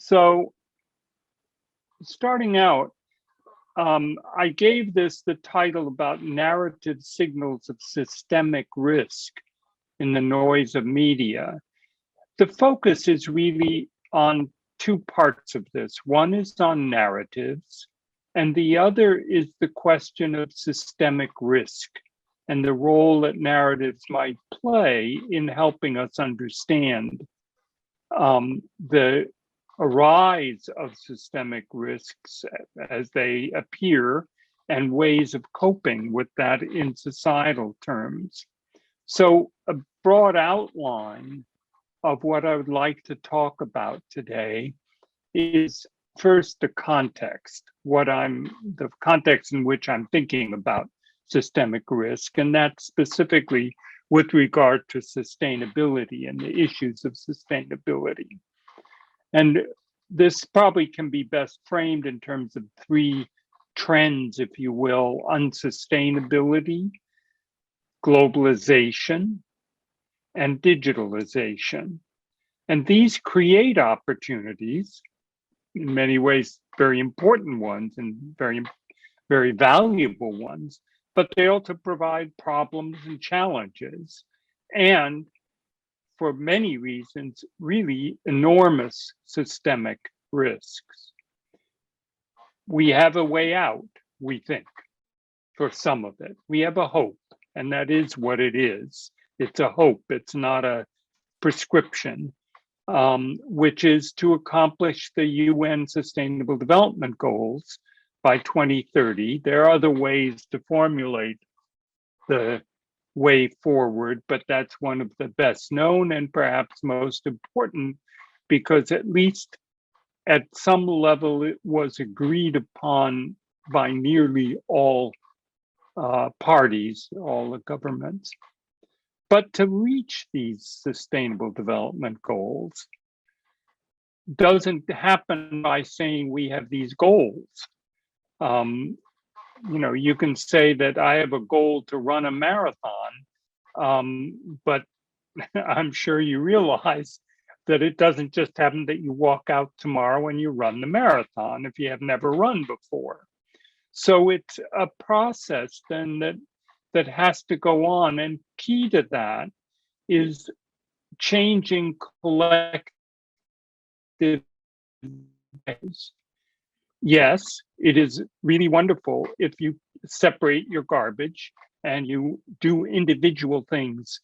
So starting out, I gave this the title about narrative signals of systemic risk in the noise of media. The focus is really on two parts of this. One is on narratives, and the other is the question of systemic risk and the role that narratives might play in helping us understand the arise of systemic risks as they appear and ways of coping with that in societal terms. So a broad outline of what I would like to talk about today is first the context, the context in which I'm thinking about systemic risk, and that's specifically with regard to sustainability and the issues of sustainability. And this probably can be best framed in terms of three trends, if you will: unsustainability, globalization, and digitalization. And these create opportunities, in many ways very important ones and very, very valuable ones, but they also provide problems and challenges, and for many reasons, really enormous systemic risks. We have a way out, we think, for some of it. We have a hope, and that is what it is. It's a hope, it's not a prescription, which is to accomplish the UN Sustainable Development Goals by 2030. There are other ways to formulate the way forward, but that's one of the best known and perhaps most important, because at least at some level it was agreed upon by nearly all parties, all the governments. But to reach these sustainable development goals doesn't happen by saying we have these goals. You can say that I have a goal to run a marathon, but I'm sure you realize that it doesn't just happen that you walk out tomorrow and you run the marathon if you have never run before. So it's a process then that has to go on, and key to that is changing collective ways. Yes, it is really wonderful if you separate your garbage and you do individual things,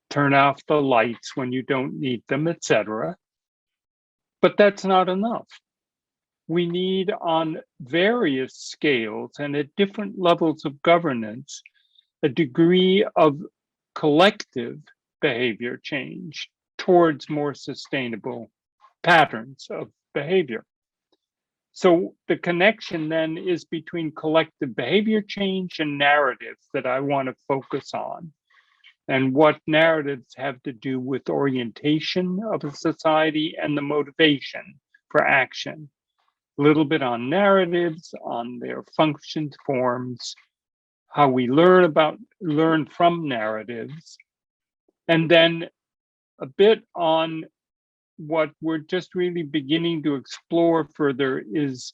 turn off the lights when you don't need them, etc. But that's not enough. We need, on various scales and at different levels of governance, a degree of collective behavior change towards more sustainable patterns of behavior. So the connection then is between collective behavior change and narratives that I want to focus on, and what narratives have to do with orientation of a society and the motivation for action. A little bit on narratives, on their functions, forms, how we learn from narratives, and then a bit on what we're just really beginning to explore further is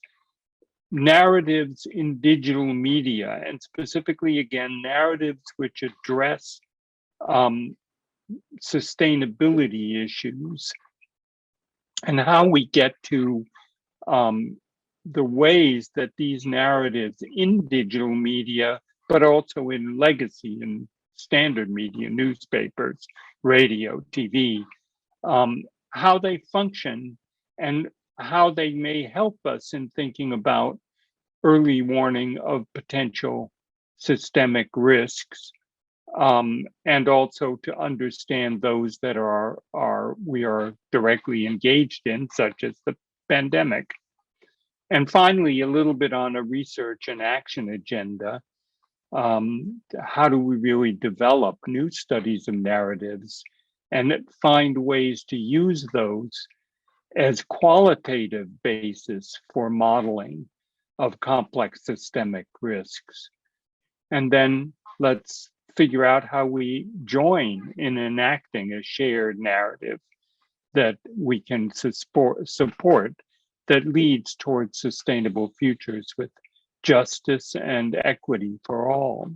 narratives in digital media, and specifically, again, narratives which address sustainability issues, and how we get to the ways that these narratives in digital media, but also in legacy and standard media, newspapers, radio, TV, how they function and how they may help us in thinking about early warning of potential systemic risks, and also to understand those that we are directly engaged in, such as the pandemic. And finally, a little bit on a research and action agenda. How do we really develop new studies of narratives and find ways to use those as qualitative basis for modeling of complex systemic risks? And then let's figure out how we join in enacting a shared narrative that we can support that leads towards sustainable futures with justice and equity for all.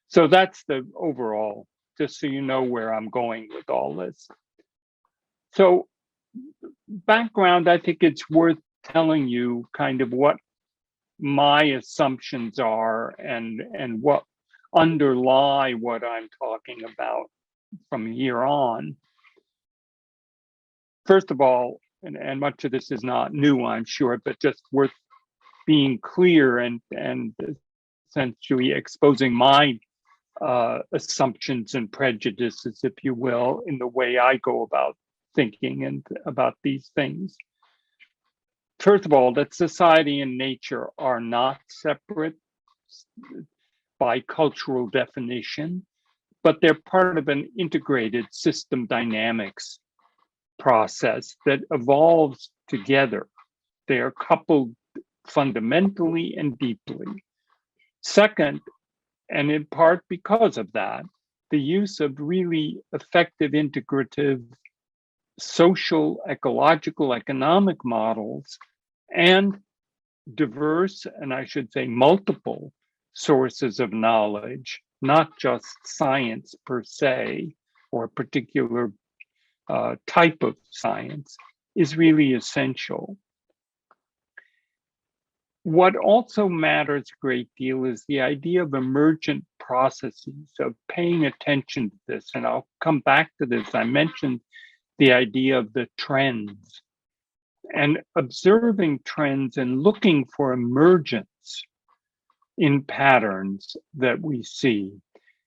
So that's the overall, just so you know where I'm going with all this. So background, I think it's worth telling you kind of what my assumptions are and what underlie what I'm talking about from here on. First of all, and much of this is not new, I'm sure, but just worth being clear and essentially exposing my assumptions and prejudices, if you will, in the way I go about thinking and about these things. First of all, that society and nature are not separate by cultural definition, but they're part of an integrated system dynamics process that evolves together. They are coupled fundamentally and deeply. Second, and in part because of that, the use of really effective integrative social, ecological, economic models and diverse, and I should say multiple sources of knowledge, not just science per se, or a particular type of science, is really essential. What also matters a great deal is the idea of emergent processes, of paying attention to this. And I'll come back to this. I mentioned the idea of the trends and observing trends and looking for emergence in patterns that we see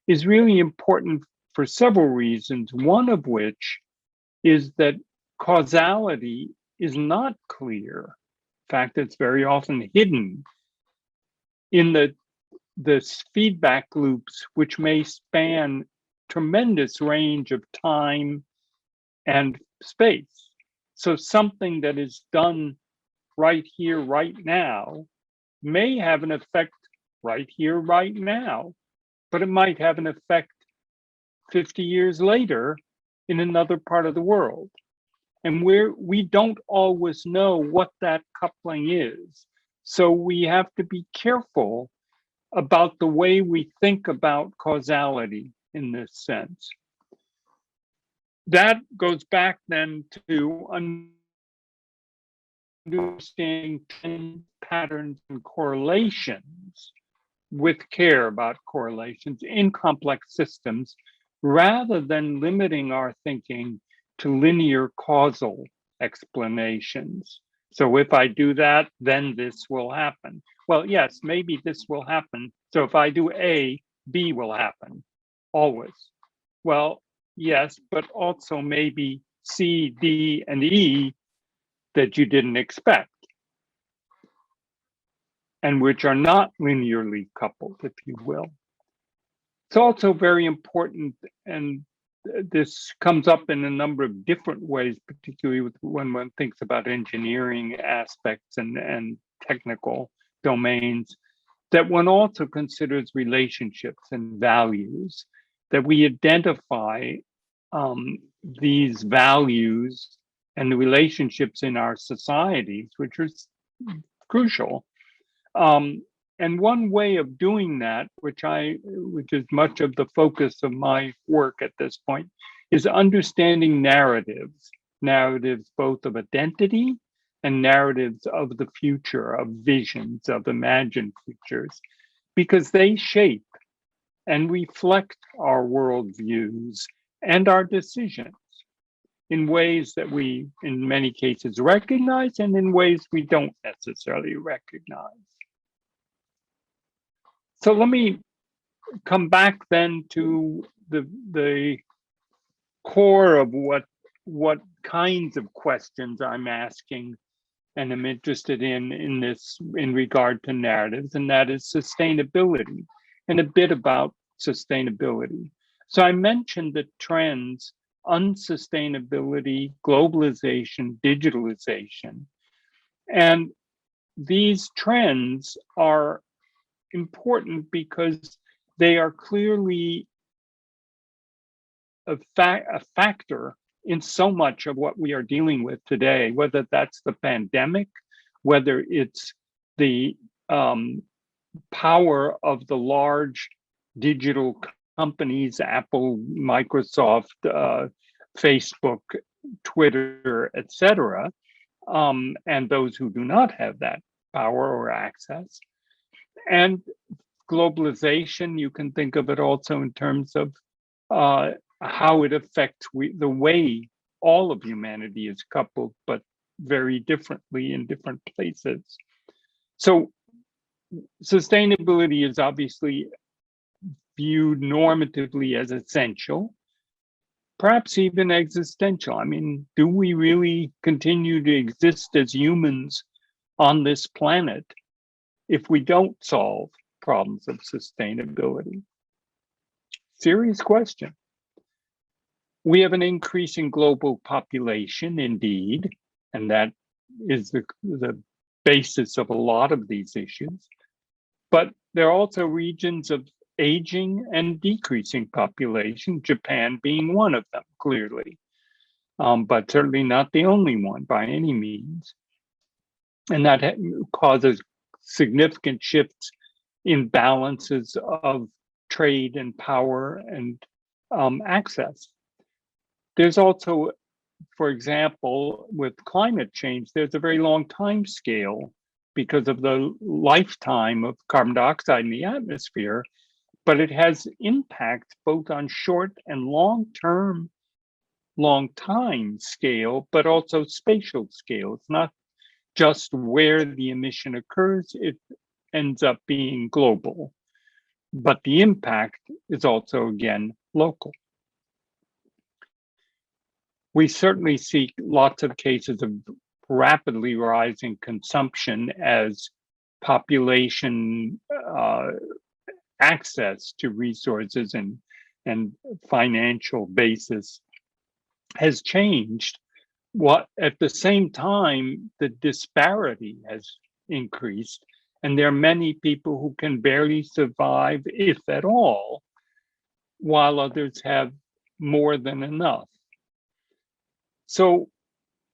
is really important for several reasons, one of which is that causality is not clear. In fact, it's very often hidden in the feedback loops, which may span tremendous range of time and space. So something that is done right here, right now, may have an effect right here, right now, but it might have an effect 50 years later in another part of the world. And we don't always know what that coupling is. So we have to be careful about the way we think about causality in this sense. That goes back then to understanding trend patterns and correlations with care about correlations in complex systems, rather than limiting our thinking to linear causal explanations. So if I do that, then this will happen. Well, yes, maybe this will happen. So if I do A, B will happen, always. Well, yes, but also maybe C, D, and E that you didn't expect, and which are not linearly coupled, if you will. It's also very important, and this comes up in a number of different ways, particularly when one thinks about engineering aspects and technical domains, that one also considers relationships and values, that we identify these values and the relationships in our societies, which are crucial. And one way of doing that, which is much of the focus of my work at this point, is understanding narratives both of identity and narratives of the future, of visions, of imagined futures, because they shape and reflect our worldviews and our decisions in ways that we, in many cases, recognize and in ways we don't necessarily recognize. So let me come back then to the core of what kinds of questions I'm asking and I'm interested in this in regard to narratives, and that is sustainability and a bit about sustainability. So I mentioned the trends, unsustainability, globalization, digitalization, and these trends are important because they are clearly a factor in so much of what we are dealing with today, whether that's the pandemic, whether it's the power of the large digital companies, Apple, Microsoft, Facebook, Twitter, etc., and those who do not have that power or access. And globalization, you can think of it also in terms of how it affects the way all of humanity is coupled, but very differently in different places. So sustainability is obviously viewed normatively as essential, perhaps even existential. I mean, do we really continue to exist as humans on this planet if we don't solve problems of sustainability? Serious question. We have an increasing global population, indeed, and that is the basis of a lot of these issues. But there are also regions of aging and decreasing population, Japan being one of them, clearly, but certainly not the only one by any means. And that causes significant shifts in balances of trade and power and access. There's also, for example, with climate change, there's a very long time scale because of the lifetime of carbon dioxide in the atmosphere, but it has impact both on short and long time scale, but also spatial scale. It's not just where the emission occurs, it ends up being global, but the impact is also, again, local. We certainly see lots of cases of rapidly rising consumption as population access to resources and financial basis has changed. What at the same time, the disparity has increased, and there are many people who can barely survive, if at all, while others have more than enough. So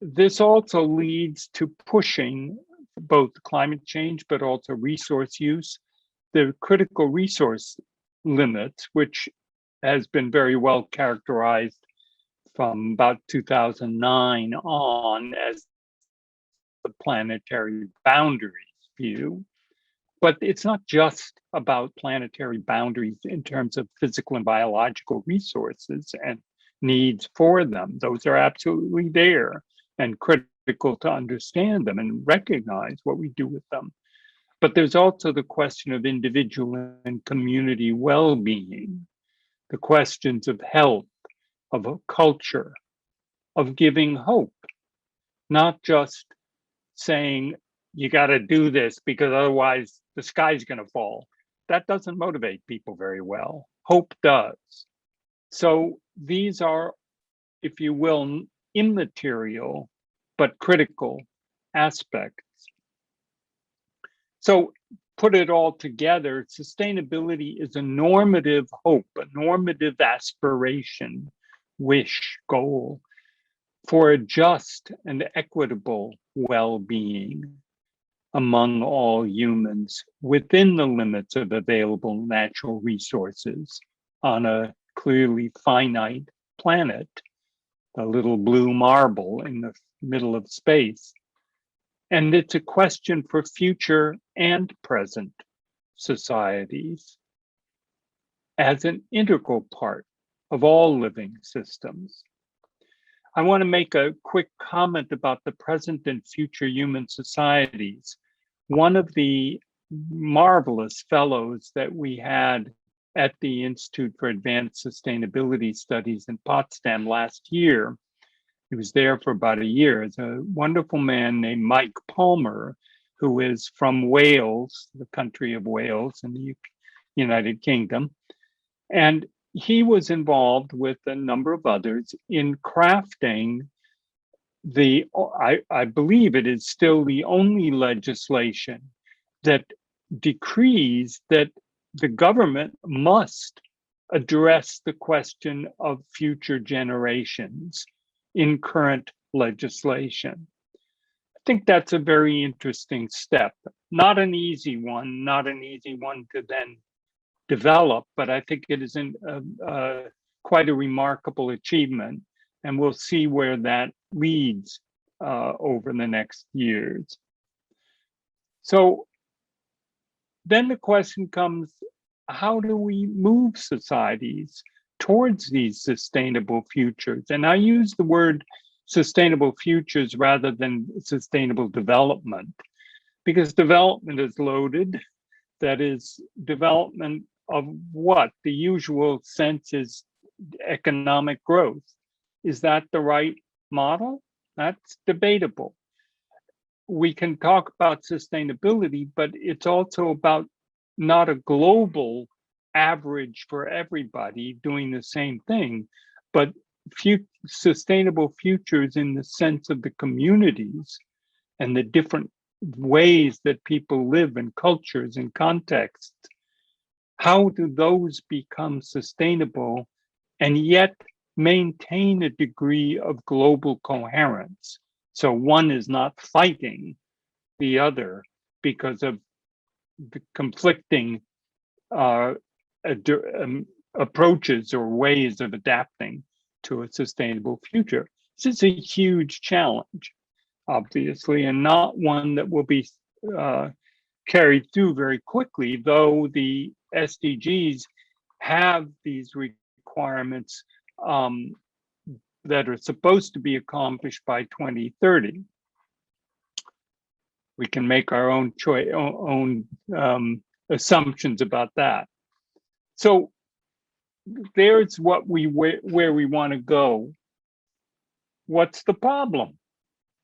this also leads to pushing both climate change, but also resource use, the critical resource limits, which has been very well characterized from about 2009 on as the planetary boundaries view. But it's not just about planetary boundaries in terms of physical and biological resources and needs for them. Those are absolutely there and critical to understand them and recognize what we do with them. But there's also the question of individual and community well-being, the questions of health, of a culture, of giving hope, not just saying, you got to do this because otherwise the sky's going to fall. That doesn't motivate people very well. Hope does. So these are, if you will, immaterial but critical aspects. So put it all together, sustainability is a normative hope, a normative aspiration, wish, goal for a just and equitable well-being among all humans within the limits of available natural resources on a clearly finite planet, a little blue marble in the middle of space. And it's a question for future and present societies as an integral part of all living systems. I want to make a quick comment about the present and future human societies. One of the marvelous fellows that we had at the Institute for Advanced Sustainability Studies in Potsdam last year, he was there for about a year, is a wonderful man named Mike Palmer, who is from Wales, the country of Wales in the United Kingdom. And he was involved with a number of others in crafting I believe it is still the only legislation that decrees that the government must address the question of future generations in current legislation. think that's a very interesting step. Not an easy one to then develop, but I think it is quite a remarkable achievement, and we'll see where that leads over the next years. So then the question comes, how do we move societies towards these sustainable futures? And I use the word sustainable futures rather than sustainable development, because development is loaded. That is, development of what? The usual sense is economic growth. Is that the right model? That's debatable. We can talk about sustainability, but it's also about not a global average for everybody doing the same thing, but sustainable futures in the sense of the communities and the different ways that people live and cultures and contexts. How do those become sustainable and yet maintain a degree of global coherence? So one is not fighting the other because of the conflicting approaches or ways of adapting to a sustainable future. This is a huge challenge, obviously, and not one that will be carried through very quickly, though the SDGs have these requirements that are supposed to be accomplished by 2030. We can make our own assumptions about that. So there's where we want to go. What's the problem?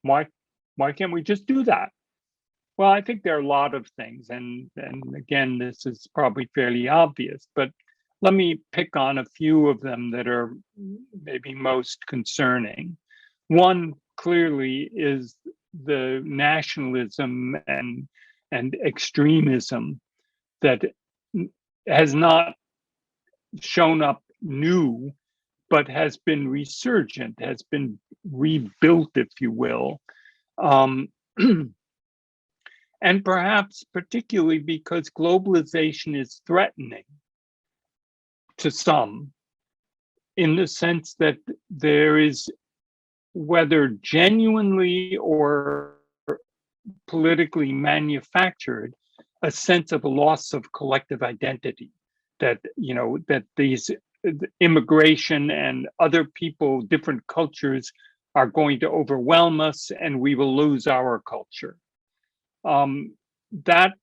Why can't we just do that? Well, I think there are a lot of things, and again, this is probably fairly obvious, but let me pick on a few of them that are maybe most concerning. One clearly is the nationalism and extremism that has not shown up new, but has been resurgent, has been rebuilt, if you will. And perhaps particularly because globalization is threatening to some, in the sense that there is, whether genuinely or politically manufactured, a sense of a loss of collective identity, that, that these immigration and other people, different cultures are going to overwhelm us and we will lose our culture. That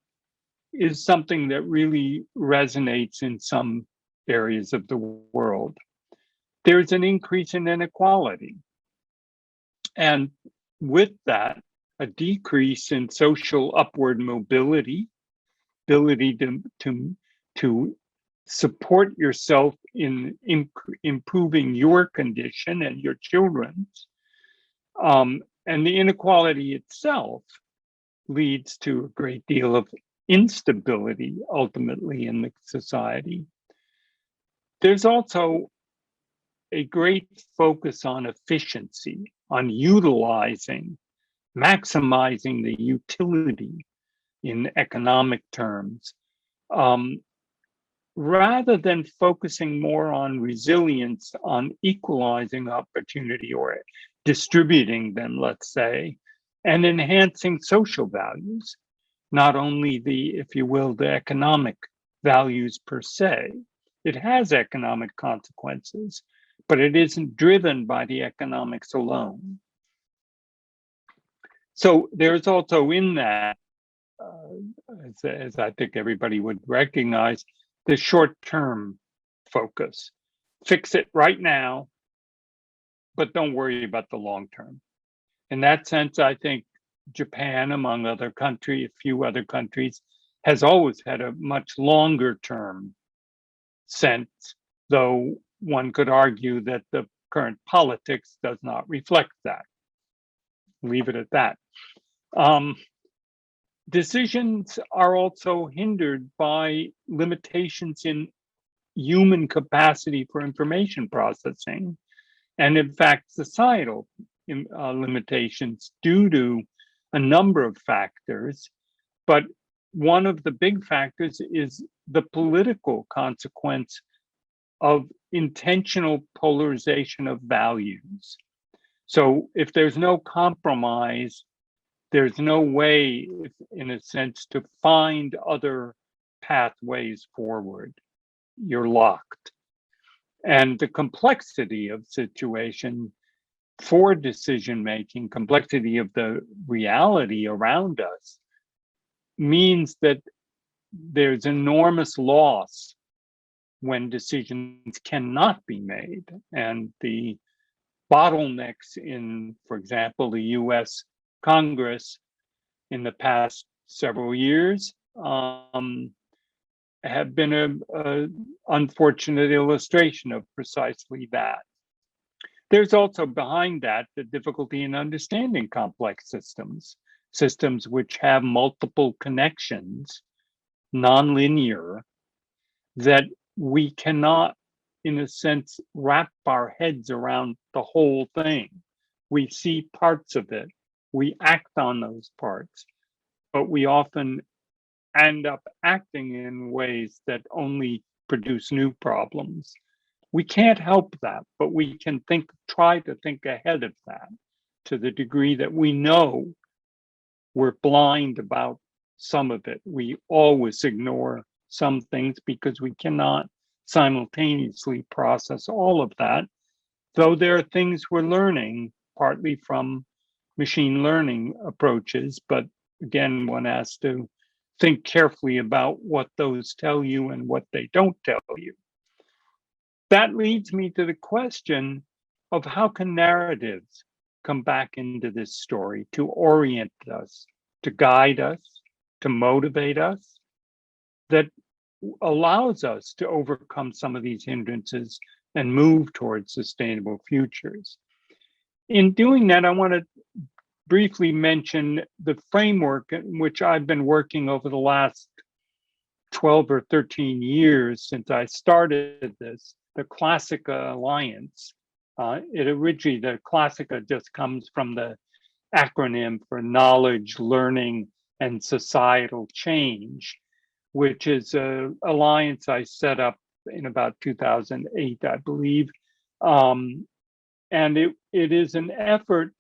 is something that really resonates in some areas of the world. There's an increase in inequality. And with that, a decrease in social upward mobility, ability to support yourself in improving your condition and your children's. And the inequality itself leads to a great deal of instability ultimately in the society. There's also a great focus on efficiency, on utilizing, maximizing the utility in economic terms, rather than focusing more on resilience, on equalizing opportunity or distributing them, let's say, and enhancing social values, not only the, if you will, the economic values per se. It has economic consequences, but it isn't driven by the economics alone. So there's also in that, as I think everybody would recognize, the short-term focus. Fix it right now, but don't worry about the long term. In that sense, I think Japan, among other countries, a few other countries, has always had a much longer term sense, though one could argue that the current politics does not reflect that. Leave it at that. Decisions are also hindered by limitations in human capacity for information processing, and in fact, societal limitations due to a number of factors, but one of the big factors is the political consequence of intentional polarization of values. So if there's no compromise, there's no way, in a sense, to find other pathways forward. You're locked. And the complexity of situation for decision-making, complexity of the reality around us, means that there's enormous loss when decisions cannot be made. And the bottlenecks in, for example, the US Congress in the past several years have been an unfortunate illustration of precisely that. There's also behind that the difficulty in understanding complex systems, systems which have multiple connections, nonlinear, that we cannot, in a sense, wrap our heads around the whole thing. We see parts of it, we act on those parts, but we often end up acting in ways that only produce new problems. We can't help that, but we can try to think ahead of that to the degree that we know we're blind about some of it. We always ignore some things because we cannot simultaneously process all of that, though there are things we're learning, partly from machine learning approaches, but again, one has to think carefully about what those tell you and what they don't tell you. That leads me to the question of how can narratives come back into this story to orient us, to guide us, to motivate us, that allows us to overcome some of these hindrances and move towards sustainable futures. In doing that, I want to briefly mention the framework in which I've been working over the last 12 or 13 years since I started this, the Classica Alliance. The Classica just comes from the acronym for knowledge, learning, and societal change, which is an alliance I set up in about 2008, I believe. And it is an effort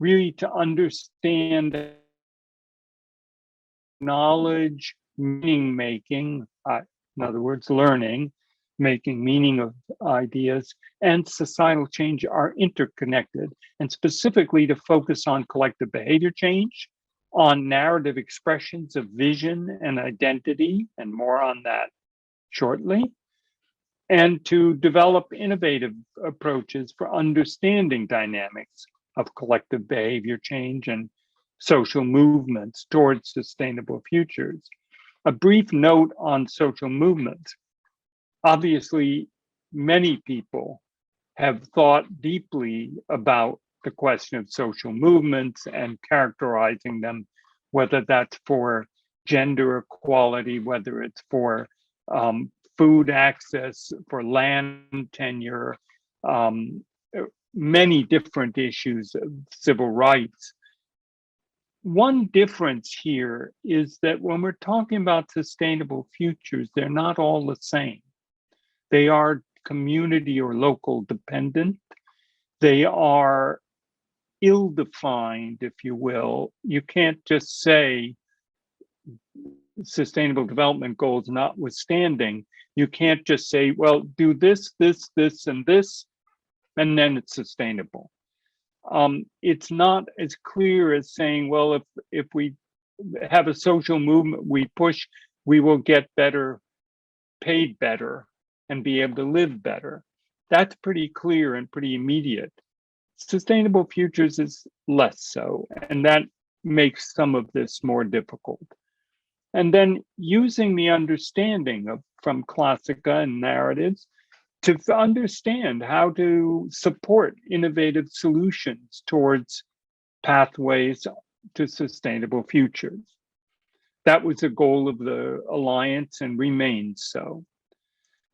really to understand knowledge, meaning making, in other words, learning, making meaning of ideas, and societal change are interconnected, and specifically to focus on collective behavior change, on narrative expressions of vision and identity, and more on that shortly, and to develop innovative approaches for understanding dynamics of collective behavior change and social movements towards sustainable futures. A brief note on social movements. Obviously, many people have thought deeply about the question of social movements and characterizing them, whether that's for gender equality, whether it's for food access, for land tenure, many different issues of civil rights. One difference here is that when we're talking about sustainable futures, they're not all the same. They are community or local dependent. They are ill-defined, if you will. You can't just say sustainable development goals notwithstanding. You can't just say, well, do this, this, this, and this, and then it's sustainable. It's not as clear as saying, well, if we have a social movement we push, we will get better, paid better, and be able to live better. That's pretty clear and pretty immediate. Sustainable futures is less so, and that makes some of this more difficult. And then using the understanding from Classica and narratives to understand how to support innovative solutions towards pathways to sustainable futures. That was the goal of the Alliance and remains so.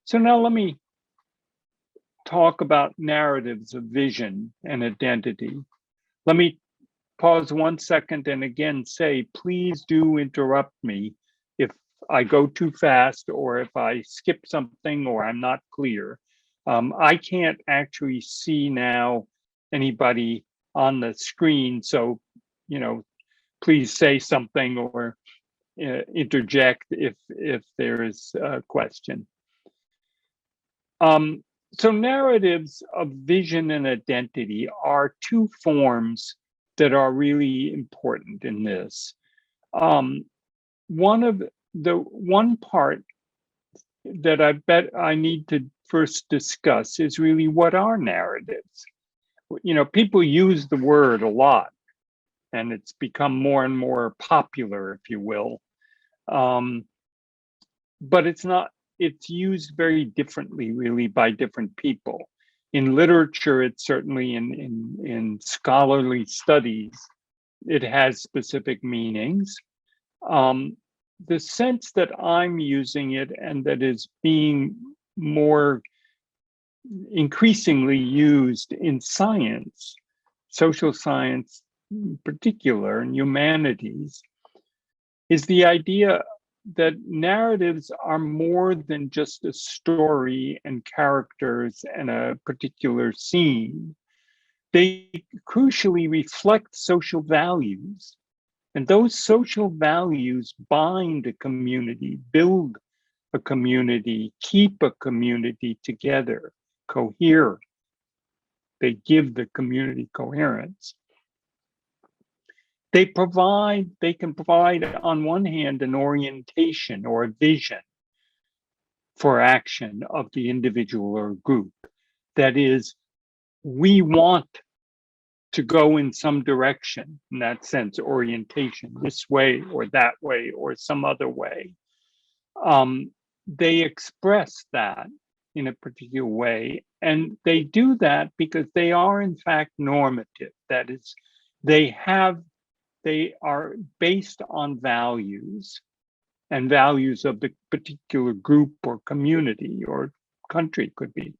So now let me talk about narratives of vision and identity. Let me pause 1 second and again say, please do interrupt me if I go too fast or if I skip something or I'm not clear. I can't actually see now anybody on the screen, so, please say something or interject if there is a question. So narratives of vision and identity are two forms that are really important in this. One part that I bet I need to first discuss is really what are narratives. People use the word a lot, and it's become more and more popular, if you will. But it's used very differently, really, by different people. In literature, it's certainly in scholarly studies, it has specific meanings. The sense that I'm using it and that is being more increasingly used in science, social science in particular, and humanities, is the idea that narratives are more than just a story and characters and a particular scene. They crucially reflect social values. And those social values bind a community, build a community, keep a community together, cohere. They give the community coherence. They can provide on one hand an orientation or a vision for action of the individual or group. That is, we want to go in some direction, in that sense, orientation, this way or that way or some other way. They express that in a particular way, and they do that because they are in fact normative. That is, they are based on values and values of the particular group or community or country could be.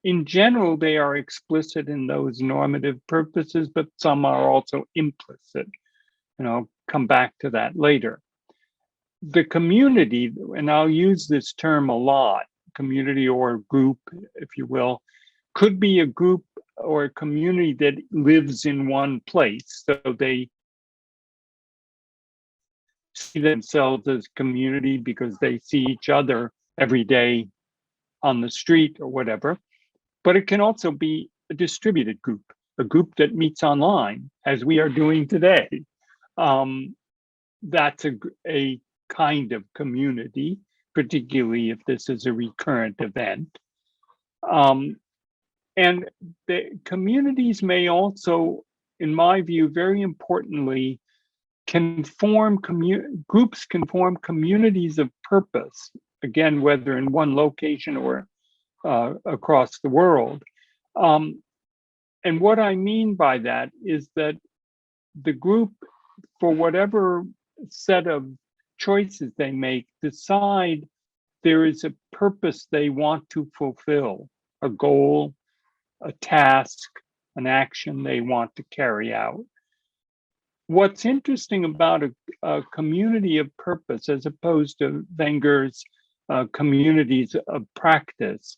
In general, they are explicit in those normative purposes, but some are also implicit. And I'll come back to that later. The community, and I'll use this term a lot, community or group, if you will, could be a group or a community that lives in one place. So they see themselves as community because they see each other every day on the street or whatever. But it can also be a distributed group, a group that meets online, as we are doing today. That's a kind of community, particularly if this is a recurrent event. And the communities may also, in my view, very importantly, groups can form communities of purpose, again, whether in one location or across the world. And what I mean by that is that the group, for whatever set of choices they make, decide there is a purpose they want to fulfill, a goal, a task, an action they want to carry out. What's interesting about a community of purpose, as opposed to Wenger's communities of practice,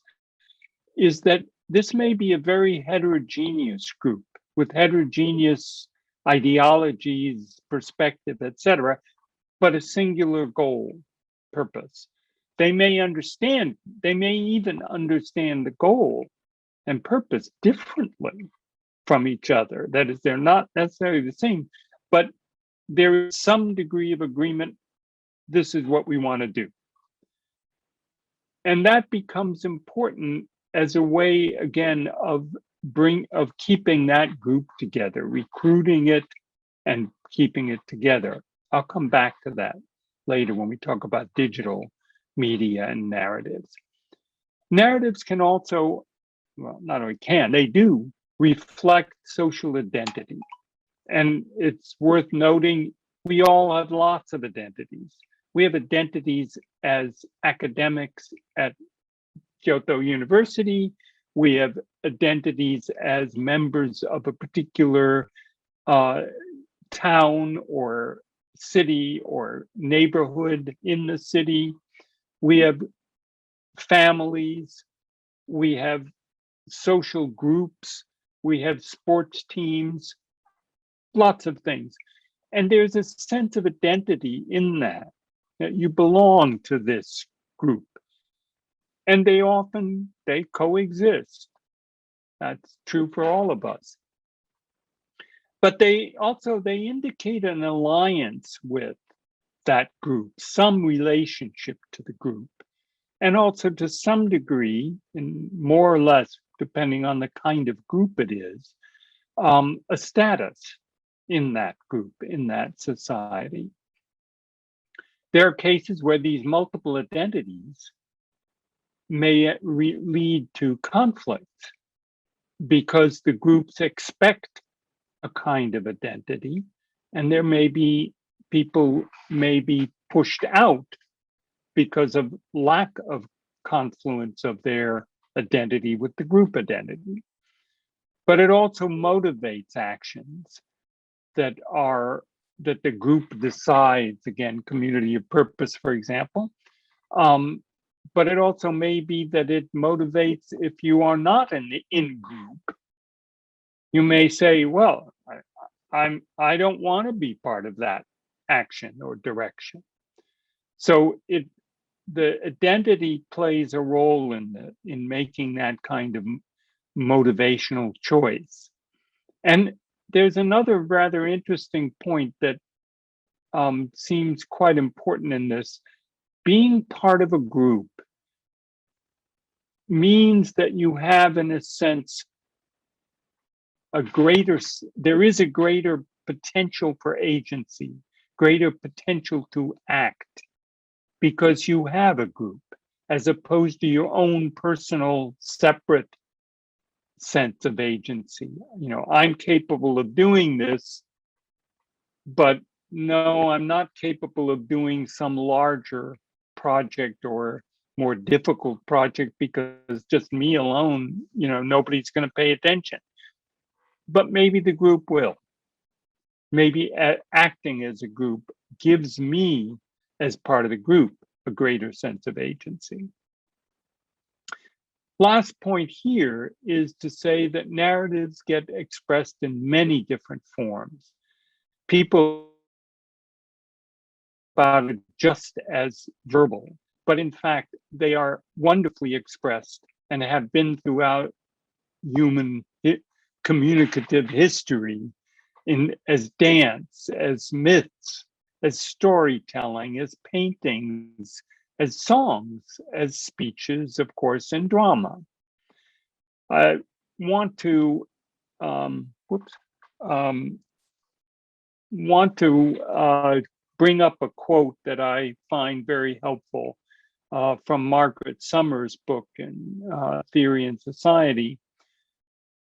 is that this may be a very heterogeneous group with heterogeneous ideologies, perspective, etc., but a singular goal, purpose. They may even understand the goal and purpose differently from each other. That is, they're not necessarily the same, but there is some degree of agreement. This is what we want to do. And that becomes important as a way, again, of keeping that group together, recruiting it and keeping it together. I'll come back to that later when we talk about digital media and narratives. Narratives can also, well, not only can, they do reflect social identity. And it's worth noting, we all have lots of identities. We have identities as academics at Kyoto University. We have identities as members of a particular town or city or neighborhood in the city. We have families. We have social groups. We have sports teams, lots of things. And there's a sense of identity in that you belong to this group. And they coexist. That's true for all of us. But they indicate an alliance with that group, some relationship to the group, and also to some degree, and more or less, depending on the kind of group it is, a status in that group, in that society. There are cases where these multiple identities may lead to conflict because the groups expect a kind of identity, and there may be people may be pushed out because of lack of confluence of their identity with the group identity. But it also motivates actions that the group decides, again, community of purpose, for example. But it also may be that it motivates if you are not in group. You may say, well, I don't want to be part of that action or direction. So the identity plays a role in making that kind of motivational choice. And there's another rather interesting point that seems quite important in this. Being part of a group means that you have, in a sense, there is a greater potential for agency, greater potential to act, because you have a group, as opposed to your own personal, separate sense of agency. I'm capable of doing this, but no, I'm not capable of doing some larger project or more difficult project because just me alone, nobody's going to pay attention. But maybe the group will. Maybe acting as a group gives me, as part of the group, a greater sense of agency. Last point here is to say that narratives get expressed in many different forms. People about it just as verbal, but in fact, they are wonderfully expressed and have been throughout human communicative history as dance, as myths, as storytelling, as paintings, as songs, as speeches, of course, and drama. I want to bring up a quote that I find very helpful from Margaret Summers' book in Theory and Society,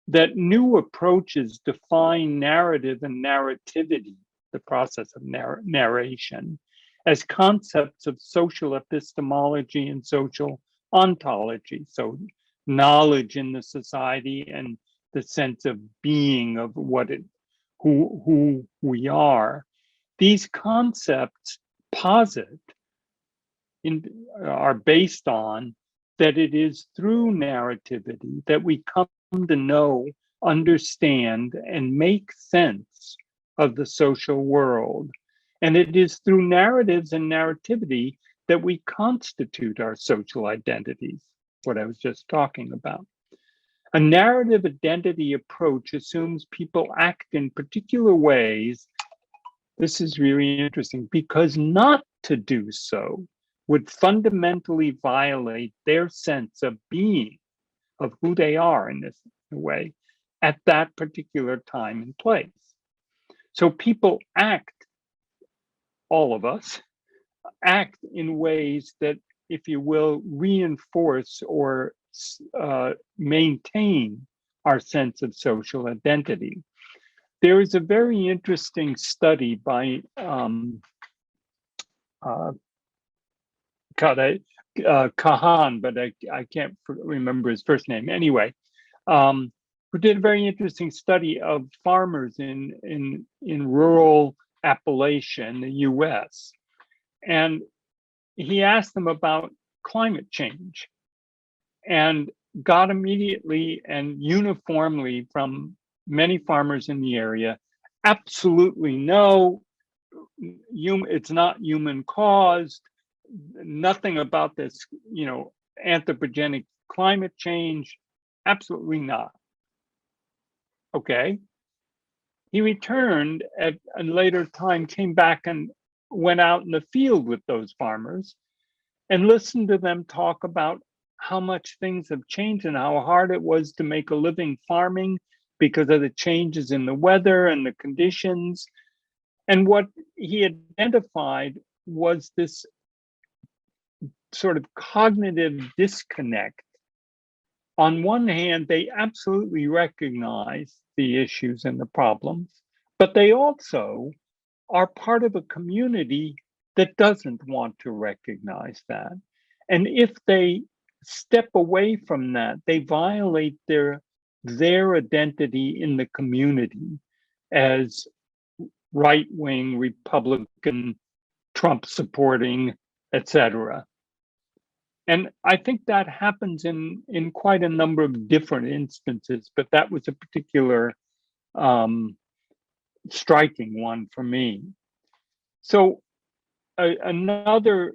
that new approaches define narrative and narrativity, the process of narration, as concepts of social epistemology and social ontology. So knowledge in the society and the sense of being of who we are. These concepts are based on that it is through narrativity that we come to know, understand, and make sense of the social world. And it is through narratives and narrativity that we constitute our social identities, what I was just talking about. A narrative identity approach assumes people act in particular ways. This is really interesting, because not to do so would fundamentally violate their sense of being, of who they are in this way, at that particular time and place. So people act, all of us, act in ways that, if you will, reinforce or maintain our sense of social identity. There is a very interesting study by Kahan, but I can't remember his first name. Anyway, who did a very interesting study of farmers in rural Appalachia in the U.S. And he asked them about climate change and got immediately and uniformly from many farmers in the area, absolutely no, it's not human caused, nothing about this, anthropogenic climate change, absolutely not. Okay. He returned at a later time, came back and went out in the field with those farmers and listened to them talk about how much things have changed and how hard it was to make a living farming because of the changes in the weather and the conditions. And what he identified was this sort of cognitive disconnect. On one hand, they absolutely recognize the issues and the problems, but they also are part of a community that doesn't want to recognize that. And if they step away from that, they violate their identity in the community as right-wing, Republican, Trump supporting, etc. And I think that happens in quite a number of different instances, but that was a particular striking one for me. So another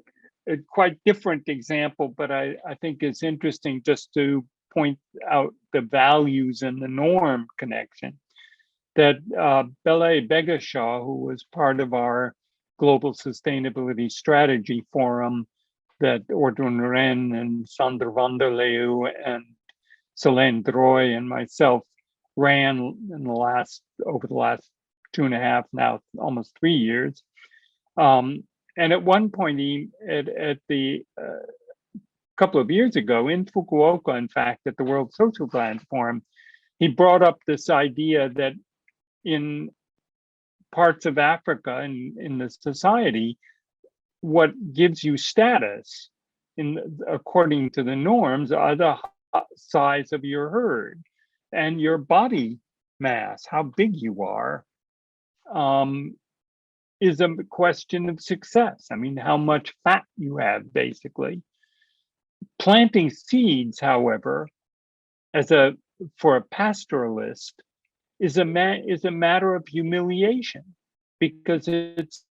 quite different example, but I think is interesting just to point out the values and the norm connection, that Bele Begashaw, who was part of our Global Sustainability Strategy Forum that Audrun Ren and Sander van der Leeuw and Selene Droy and myself ran in over the last 2.5, now almost 3 years. And at one point, at the couple of years ago in Fukuoka, in fact, at the World Social Plans Forum, he brought up this idea that in parts of Africa in the society, what gives you status according to the norms are the size of your herd and your body mass, how big you are, is a question of success. I mean, how much fat you have, basically. Planting seeds, however, for a pastoralist, is a matter of humiliation, because it's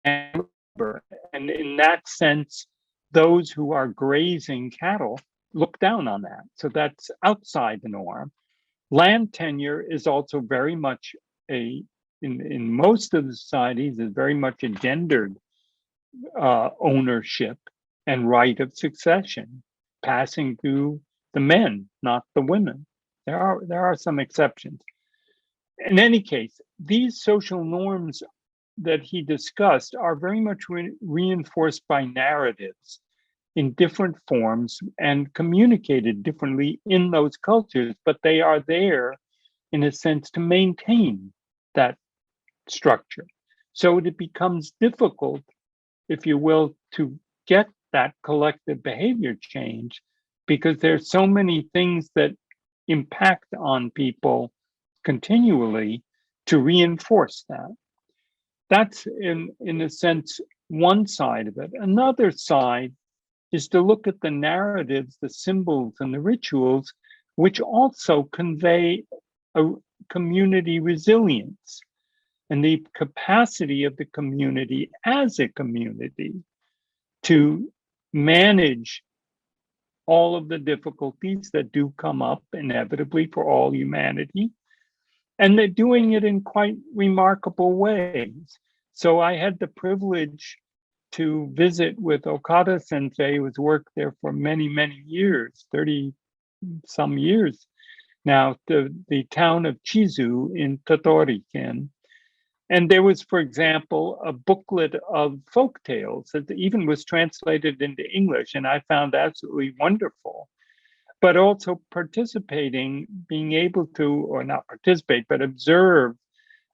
and in that sense, those who are grazing cattle look down on that. So that's outside the norm. Land tenure is also very much in most of the societies, is very much a gendered ownership and right of succession, passing to the men, not the women. There are some exceptions. In any case, these social norms that he discussed are very much reinforced by narratives in different forms and communicated differently in those cultures, but they are there in a sense to maintain that structure. So it becomes difficult, if you will, to get that collective behavior change, because there's so many things that impact on people continually to reinforce that. That's in a sense one side of it. Another side is to look at the narratives, the symbols, and the rituals, which also convey a community resilience and the capacity of the community as a community to manage all of the difficulties that do come up inevitably for all humanity. And they're doing it in quite remarkable ways. So I had the privilege to visit with Okada Sensei, who's worked there for many, many years, 30 some years now, the town of Chizu in Totori-ken. And there was, for example, a booklet of folk tales that even was translated into English, and I found absolutely wonderful. But also participating, being able to, or not participate, but observe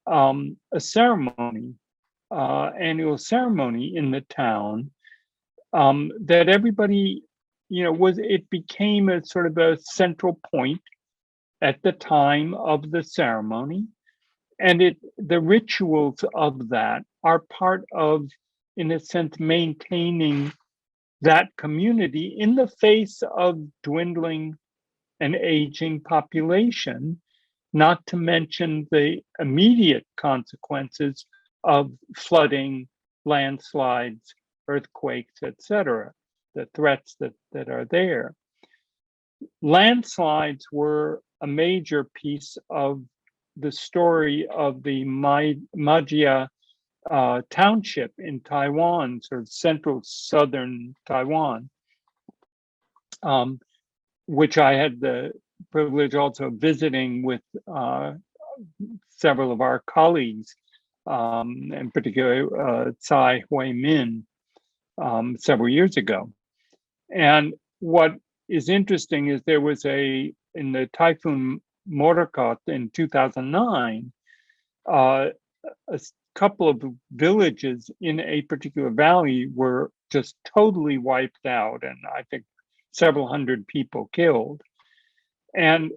a ceremony, annual ceremony in the town that everybody, it became a sort of a central point at the time of the ceremony. And the rituals of that are part of, in a sense, maintaining that community in the face of dwindling and aging population, not to mention the immediate consequences of flooding, landslides, earthquakes, etc., the threats that are there. Landslides were a major piece of the story of the Majia township in Taiwan, sort of central southern Taiwan, which I had the privilege also of visiting with several of our colleagues, in particular Tsai Hui-min, several years ago. And what is interesting is there was in the Typhoon Morakot in 2009, a couple of villages in a particular valley were just totally wiped out, and I think several hundred people killed. And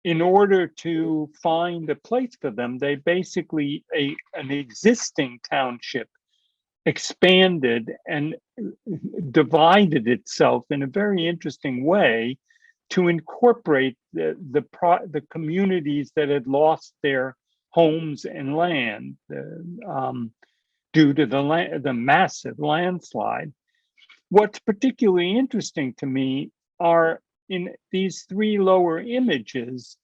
in order to find a place for them, they basically, an existing township expanded and divided itself in a very interesting way to incorporate the communities that had lost their homes and land due to the massive landslide. What's particularly interesting to me are, in these three lower images,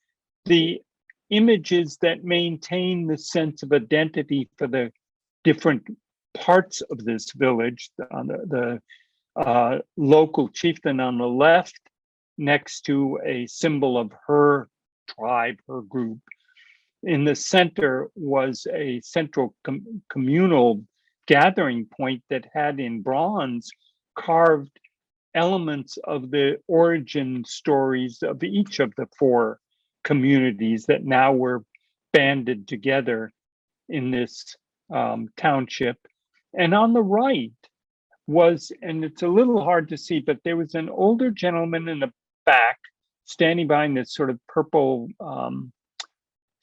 the images that maintain the sense of identity for the different parts of this village. The local chieftain on the left, next to a symbol of her tribe, her group. In the center was a central communal gathering point that had in bronze carved elements of the origin stories of each of the four communities that now were banded together in this township. And on the right was, and it's a little hard to see, but there was an older gentleman in the back standing behind this sort of purple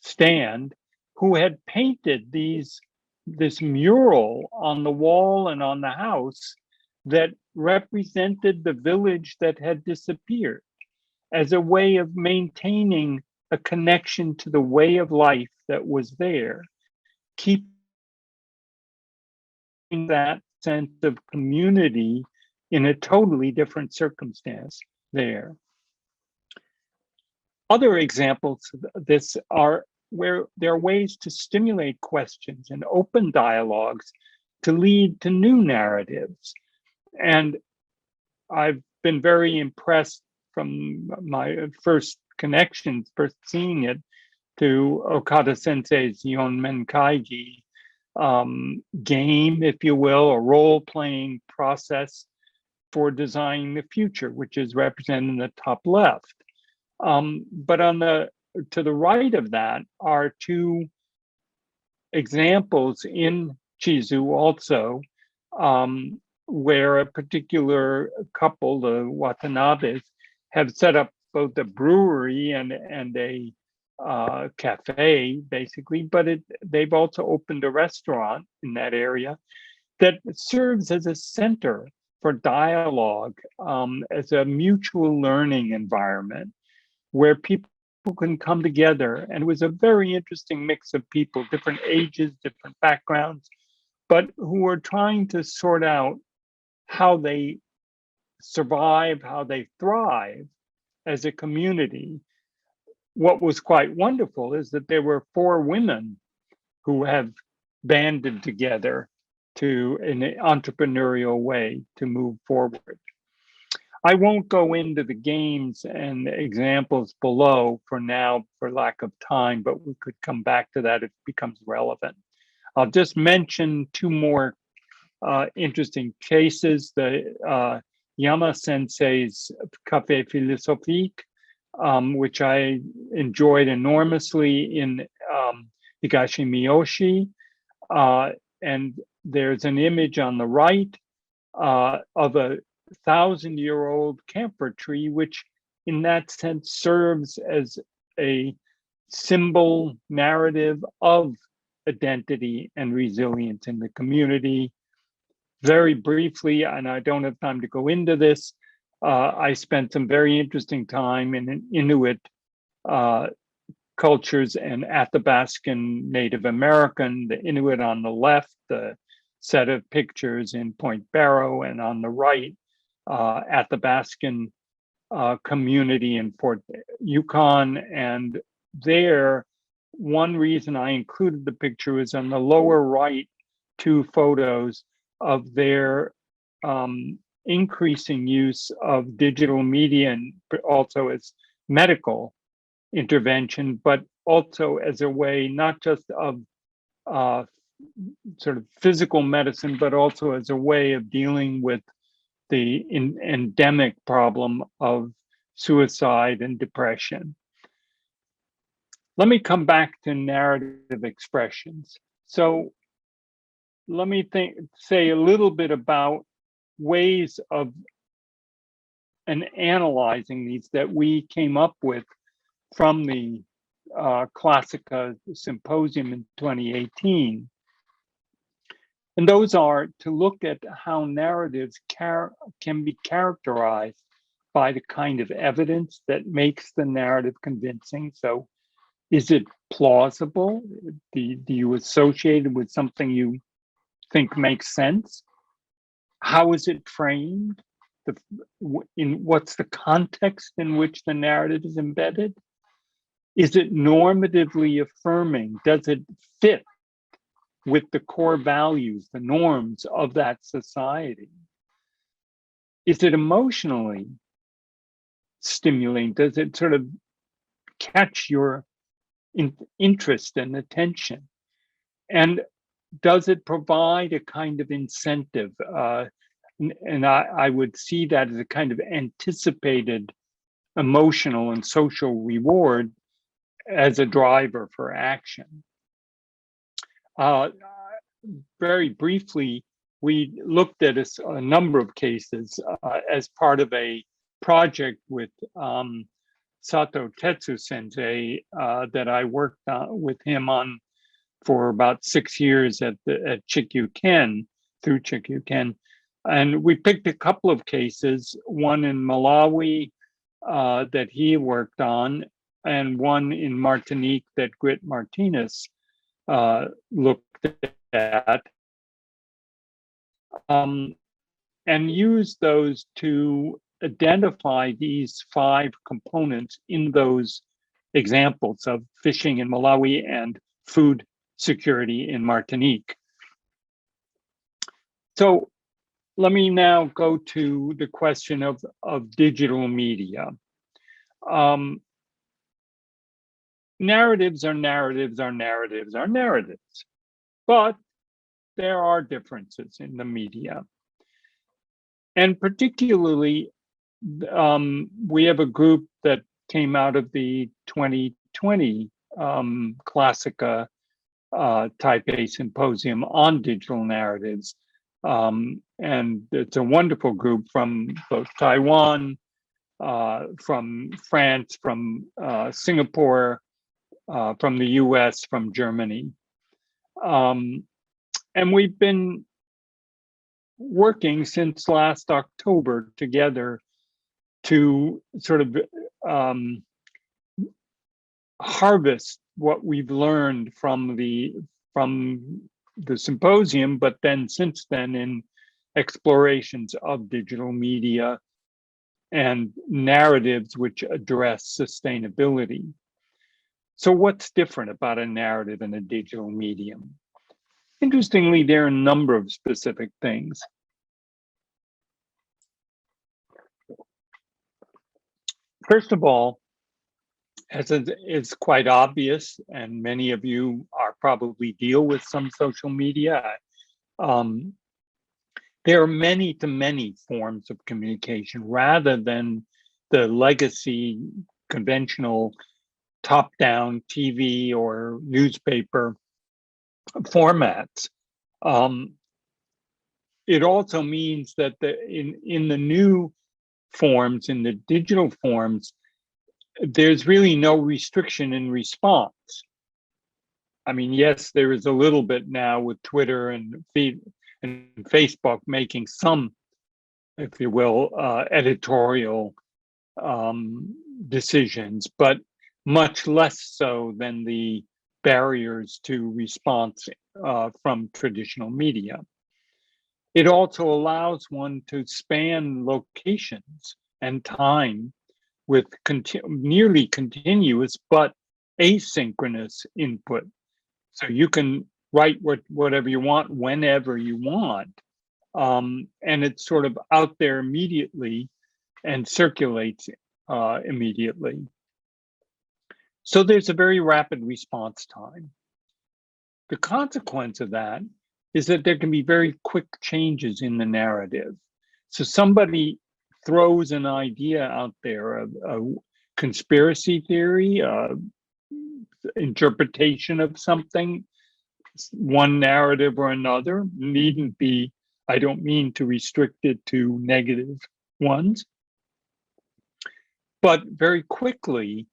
stand, who had painted this mural on the wall and on the house that represented the village that had disappeared, as a way of maintaining a connection to the way of life that was there, keeping that sense of community in a totally different circumstance there. Other examples of this are where there are ways to stimulate questions and open dialogues to lead to new narratives. And I've been very impressed from my first connections, first seeing it, to Okada Sensei's Yonmen Kaigi game, if you will, a role-playing process for designing the future, which is represented in the top left. But to the right of that are two examples in Chizu also, where a particular couple, the Watanabes, have set up both a brewery and a cafe, basically, but they've also opened a restaurant in that area that serves as a center for dialogue, as a mutual learning environment where people can come together. And it was a very interesting mix of people, different ages, different backgrounds, but who were trying to sort out how they survive, how they thrive as a community. What was quite wonderful is that there were 4 women who have banded together in an entrepreneurial way to move forward. I won't go into the games and examples below for now for lack of time, but we could come back to that if it becomes relevant. I'll just mention 2 more interesting cases. The Yama Sensei's Café Philosophique, which I enjoyed enormously in Higashi Miyoshi. And there's an image on the right of a 1,000-year-old camphor tree, which in that sense serves as a symbol narrative of identity and resilience in the community. Very briefly, and I don't have time to go into this, I spent some very interesting time in Inuit cultures and Athabascan Native American, the Inuit on the left, the set of pictures in Point Barrow, and on the right, Athabascan community in Fort Yukon. And there, one reason I included the picture is on the lower right, 2 photos of their increasing use of digital media, and also as medical intervention, but also as a way not just of sort of physical medicine, but also as a way of dealing with the endemic problem of suicide and depression. Let me come back to narrative expressions. So let me say a little bit about ways of analyzing these that we came up with from the Classica Symposium in 2018. And those are to look at how narratives can be characterized by the kind of evidence that makes the narrative convincing. So is it plausible? Do you associate it with something you think makes sense? How is it framed? What's the context in which the narrative is embedded? Is it normatively affirming? Does it fit with the core values, the norms of that society? Is it emotionally stimulating? Does it sort of catch your interest and attention? And does it provide a kind of incentive? And I would see that as a kind of anticipated emotional and social reward as a driver for action. Very briefly, we looked at a number of cases as part of a project with Sato Tetsu Sensei that I worked with him on for about 6 years at Chikyuken, through Chikyuken. And we picked a couple of cases, one in Malawi that he worked on, and one in Martinique that Grit Martinez looked at, and used those to identify these 5 components in those examples of fishing in Malawi and food security in Martinique. So let me now go to the question of digital media. Narratives are narratives are narratives are narratives, but there are differences in the media. And particularly, we have a group that came out of the 2020 Classica Type A Symposium on digital narratives. And it's a wonderful group from both Taiwan, from France, from Singapore, from the US, from Germany. And we've been working since last October together to sort of harvest what we've learned from the symposium, but then since then in explorations of digital media and narratives which address sustainability. So what's different about a narrative in a digital medium? Interestingly, there are a number of specific things. First of all, as it's quite obvious, and many of you are probably deal with some social media, there are many forms of communication rather than the legacy conventional top-down TV or newspaper formats. it also means that in the new forms, in the digital forms, there's really no restriction in response. I mean, yes, there is a little bit now with Twitter and Facebook making some, if you will, editorial decisions, but much less so than the barriers to response from traditional media. It also allows one to span locations and time with nearly continuous but asynchronous input. So you can write whatever you want, whenever you want, and it's sort of out there immediately and circulates immediately. So there's a very rapid response time. The consequence of that is that there can be very quick changes in the narrative. So somebody throws an idea out there, a conspiracy theory, interpretation of something, one narrative or another, needn't be, I don't mean to restrict it to negative ones, but very quickly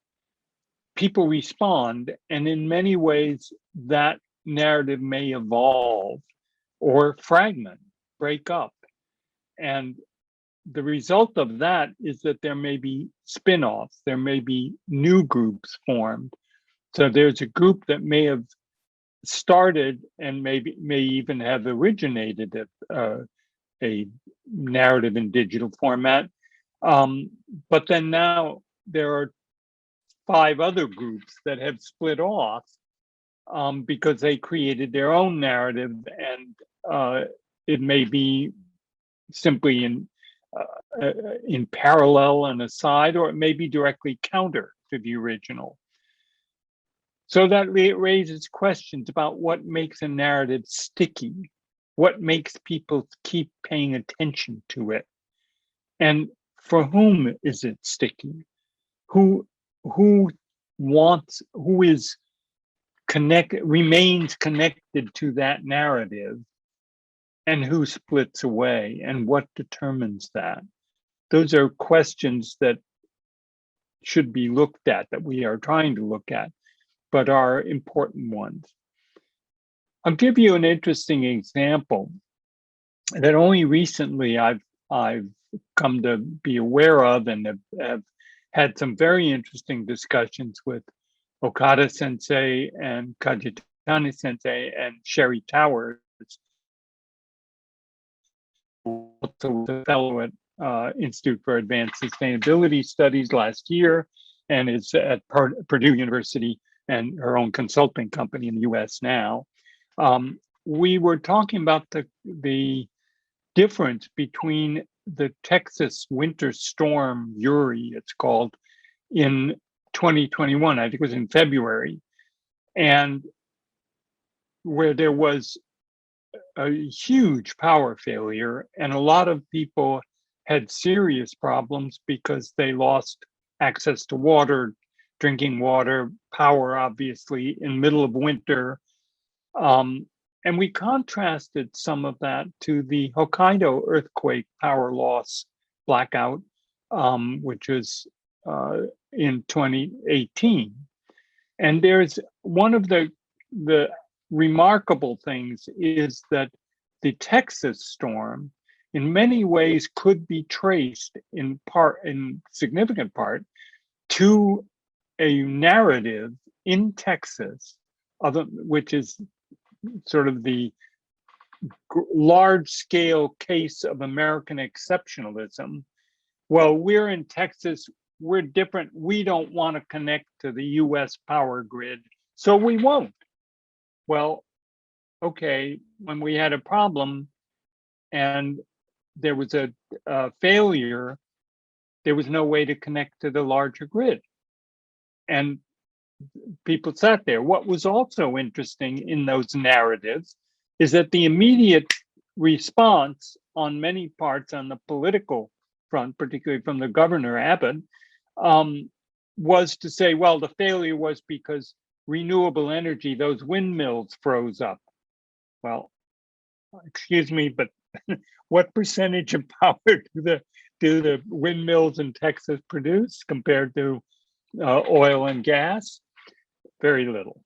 people respond, and in many ways that narrative may evolve or fragment, break up. And the result of that is that there may be spin-offs, there may be new groups formed. So there's a group that may have started and may even have originated a narrative in digital format. But then now there are 5 other groups that have split off because they created their own narrative, and it may be simply in parallel and aside, or it may be directly counter to the original. So that raises questions about what makes a narrative sticky, what makes people keep paying attention to it, and for whom is it sticky? Who is remains connected to that narrative, and who splits away, and what determines that? Those are questions that should be looked at, that we are trying to look at, but are important ones. I'll give you an interesting example that only recently I've come to be aware of, and have had some very interesting discussions with Okada Sensei and Kajitani Sensei and Sherry Towers, also a fellow at Institute for Advanced Sustainability Studies last year, and is at Purdue University and her own consulting company in the US now. We were talking about the difference between the Texas winter storm, Uri, it's called, in 2021, I think it was in February, and where there was a huge power failure, and a lot of people had serious problems because they lost access to water, drinking water, power, obviously, in the middle of winter. And we contrasted some of that to the Hokkaido earthquake power loss blackout, which was in 2018. And there's one of the remarkable things is that the Texas storm in many ways could be traced in significant part to a narrative in Texas, which is sort of the large scale case of American exceptionalism. Well, we're in Texas, we're different. We don't want to connect to the US power grid, so we won't. Well, okay, when we had a problem and there was a failure, there was no way to connect to the larger grid. And people sat there. What was also interesting in those narratives is that the immediate response on many parts on the political front, particularly from the governor, Abbott, was to say, well, the failure was because renewable energy, those windmills froze up. Well, excuse me, but what percentage of power do the windmills in Texas produce compared to oil and gas? Very little.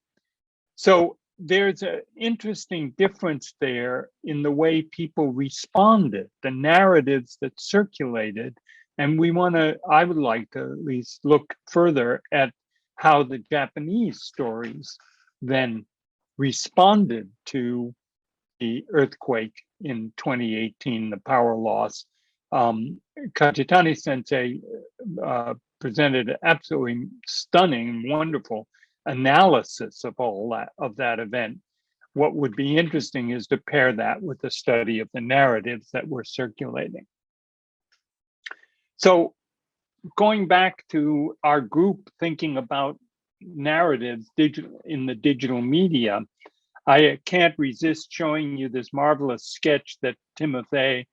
So there's an interesting difference there in the way people responded, the narratives that circulated. And I would like to at least look further at how the Japanese stories then responded to the earthquake in 2018, the power loss. Kajitani Sensei presented an absolutely stunning, wonderful analysis of that event. What would be interesting is to pair that with the study of the narratives that were circulating. So going back to our group thinking about narratives in the digital media, I can't resist showing you this marvelous sketch that Timothy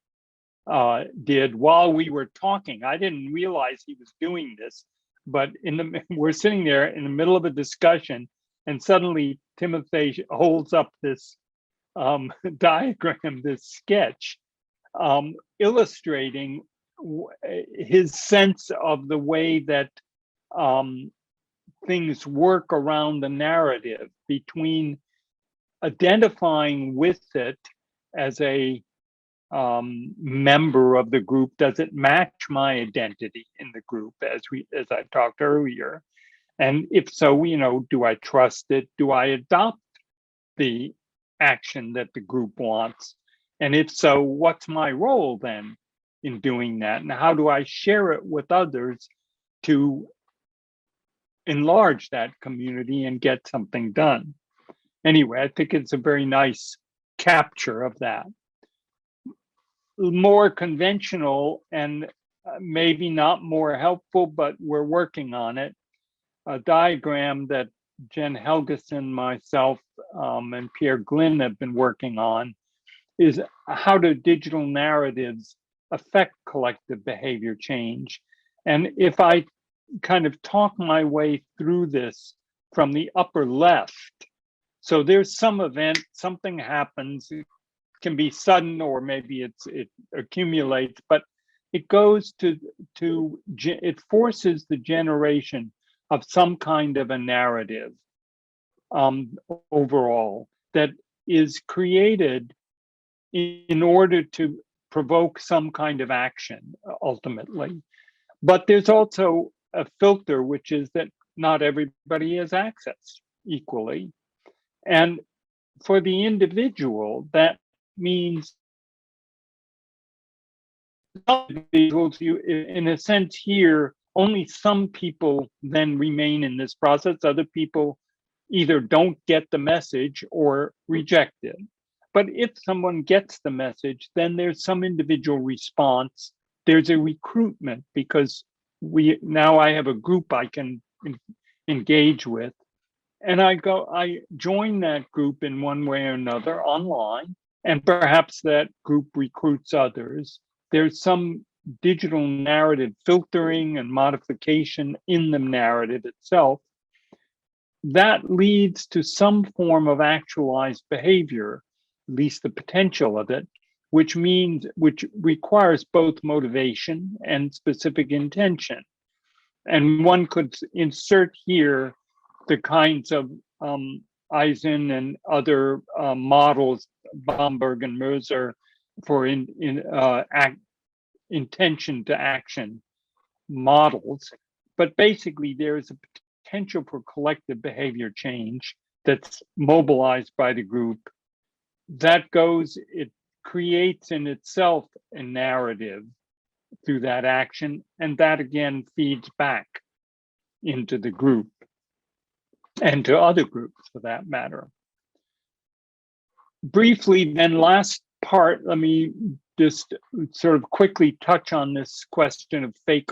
did while we were talking. I didn't realize he was doing this, but we're sitting there in the middle of a discussion, and suddenly Timothy holds up this diagram, this sketch, illustrating his sense of the way that things work around the narrative, between identifying with it as a member of the group. Does it match my identity in the group, as I talked earlier? And if so, do I trust it? Do I adopt the action that the group wants? And if so, what's my role then in doing that? And how do I share it with others to enlarge that community and get something done? Anyway, I think it's a very nice capture of that. More conventional and maybe not more helpful, but we're working on it. A diagram that Jen Helgeson, myself, and Pierre Glynn have been working on is how do digital narratives affect collective behavior change? And if I kind of talk my way through this from the upper left, so there's some event, something happens, it can be sudden or maybe it accumulates, but it goes it forces the generation of some kind of a narrative overall that is created in order to provoke some kind of action ultimately. But there's also a filter, which is that not everybody has access equally. And for the individual, that means individuals, in a sense here, only some people then remain in this process. Other people either don't get the message or reject it. But if someone gets the message, then there's some individual response. There's a recruitment, because now I have a group I can engage with. And I join that group in one way or another online, and perhaps that group recruits others. There's some digital narrative filtering and modification in the narrative itself that leads to some form of actualized behavior, at least the potential of it, which requires both motivation and specific intention. And one could insert here the kinds of Eisen and other models, Bomberg and Moser, for intention to action models. But basically, there is a potential for collective behavior change that's mobilized by the group. It creates in itself a narrative through that action, and that again feeds back into the group and to other groups for that matter. Briefly, then, last part, let me just sort of quickly touch on this question of fake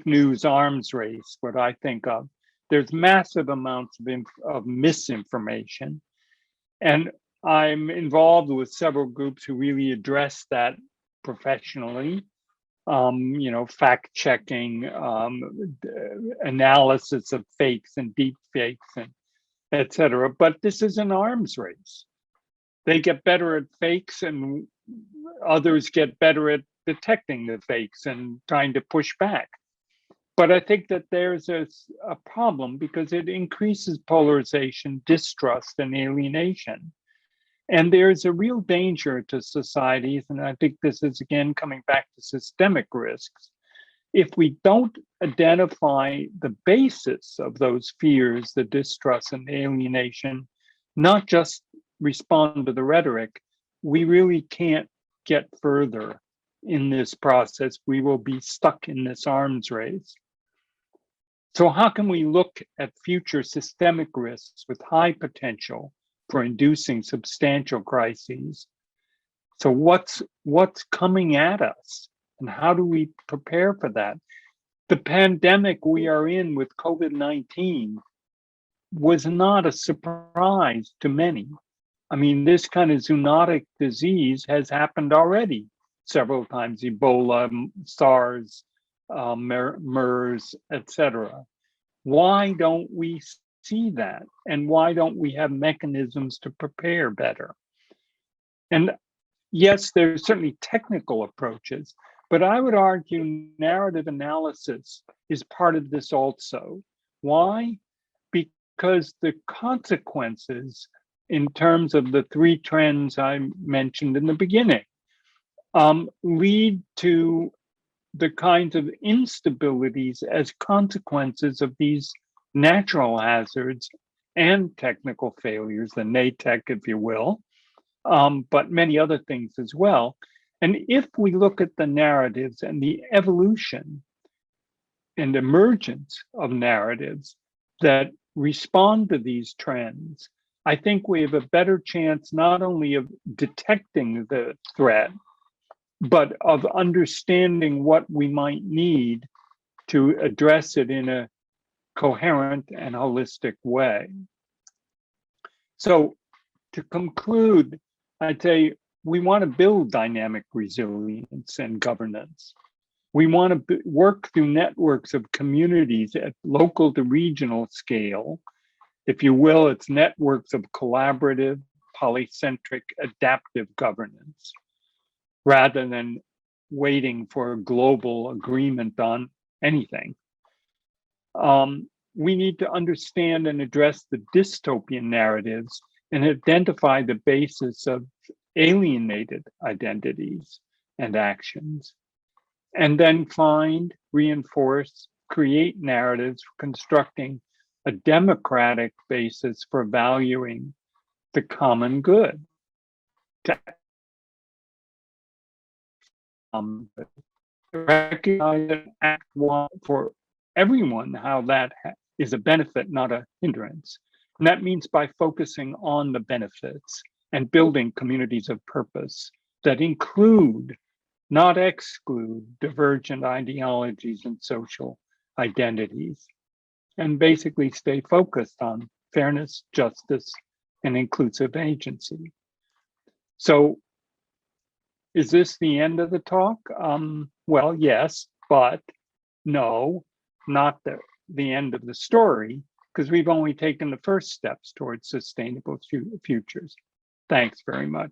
news arms race, what I think of. There's massive amounts of misinformation, and I'm involved with several groups who really address that professionally. Fact checking, analysis of fakes and deep fakes, and etc. But this is an arms race. they get better at fakes and others get better at detecting the fakes and trying to push back. But I think that there's a problem because it increases polarization, distrust, and alienation. And there's a real danger to societies, and I think this is again coming back to systemic risks. If we don't identify the basis of those fears, the distrust and alienation, not just respond to the rhetoric, we really can't get further in this process. We will be stuck in this arms race. So how can we look at future systemic risks with high potential for inducing substantial crises? So what's coming at us, and how do we prepare for that? The pandemic we are in with COVID-19 was not a surprise to many. I mean, this kind of zoonotic disease has happened already several times: Ebola, SARS, MERS, etc. Why don't we see that? And why don't we have mechanisms to prepare better? And yes, there's certainly technical approaches, but I would argue narrative analysis is part of this also. Why? Because the consequences in terms of the three trends I mentioned in the beginning lead to the kinds of instabilities as consequences of these natural hazards and technical failures, the NATEC, if you will, but many other things as well. And if we look at the narratives and the evolution and emergence of narratives that respond to these trends, I think we have a better chance not only of detecting the threat, but of understanding what we might need to address it in a coherent and holistic way. So to conclude, I'd say we want to build dynamic resilience and governance. We want to work through networks of communities at local to regional scale. If you will, it's networks of collaborative, polycentric, adaptive governance, rather than waiting for a global agreement on anything. We need to understand and address the dystopian narratives and identify the basis of alienated identities and actions, and then find, reinforce, create narratives constructing a democratic basis for valuing the common good. To recognize and act for everyone how that is a benefit, not a hindrance. And that means by focusing on the benefits and building communities of purpose that include, not exclude, divergent ideologies and social identities, and basically stay focused on fairness, justice, and inclusive agency. So is this the end of the talk? Well, yes, but no, not the end of the story, because we've only taken the first steps towards sustainable futures. Thanks very much.